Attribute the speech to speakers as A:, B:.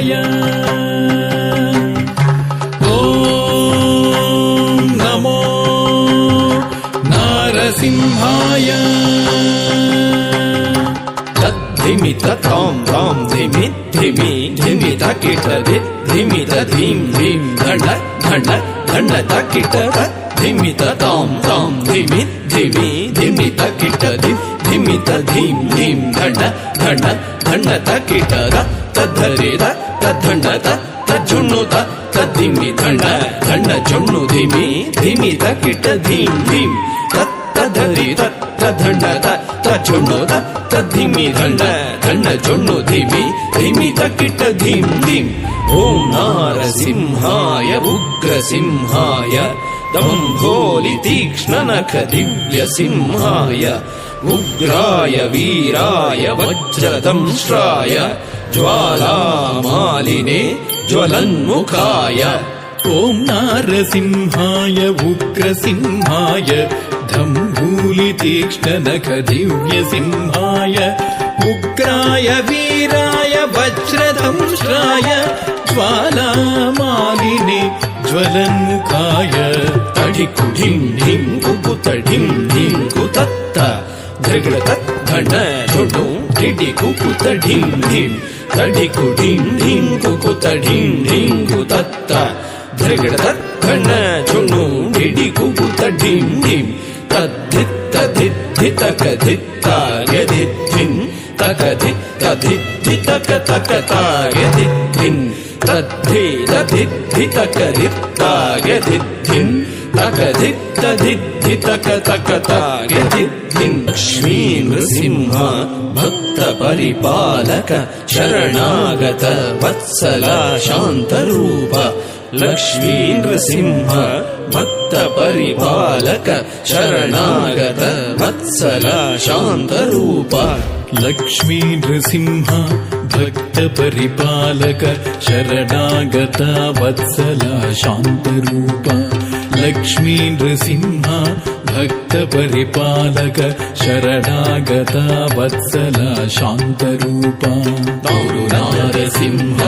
A: नरसिंहाय ॐ नमो नरसिंहाय तद्धिमित तां तां धिमि धिमि धिमि तकिट धिमि धीं धीं धण्ड धण्ड धण्ड तकिट धिमित तां तां धिमि धिमि धिमि तकिट धिमि धीं धीं धण्ड धण्ड धण्ड तकिट तद्धरे तद्धण्ड तज्जुण्णु तद्धिमि धण्ड धण्ड जुण्णु धिमि धिमि तकिट धीं धीं तद्धरे तद्धण्ड तज्जुण्णु तद्धिमि धण्ड धण्ड जुण्णु धिमि धिमि तकिट धीं धीं ॐ नारसिंहाय उग्रसिंहाय दम्भोलि तीक्ष्णनख दिव्यसिंहाय उग्राय वीराय वज्रदंष्ट्राय ज्वालामालिने ज्वलन्मुखाय ॐ नारसिंहाय उग्रसिंहाय दम्भोलि तीक्ष्णनख दिव्यसिंहाय उग्राय वीराय वज्रदंष्ट्राय ज्वालामालिने ज्वलन्मुखाय तडिकु ढिं ढिं कुकुत ढिं ढिं कुतत्त धृगत धण्ड झुडु ढिडि कुकुत ढिं ढिं तडिकु ढिं ढिं कुकुत ढिं ढिं कुतत्त धृगत धण्ड झुडु ढिडि कुकुत ढिं ढिं तद्धित्त धित्तितक धित्तार्यधित्थिं तकधित्तधित्तितक तकतार्यधित्थिं तद्धितधित्तितकधित्तार्यधित्थिं तकधित्तधित्तितकतकतार्यधित्थिं लक्ष्मी नृसिंह भक्त परिपालक शरणागत वत्सला शान्तरूप लक्ष्मी नृसिंह भक्त परिपालक शरणागत वत्सला शान्तरूप लक्ष्मी नृसिंह भक्त परिपालक शरणागत वत्सला शान्तरूप लक्ष्मी नृसिंह भक्त परिपालक शरणागत वत्सला शान्तरूप नारसिंह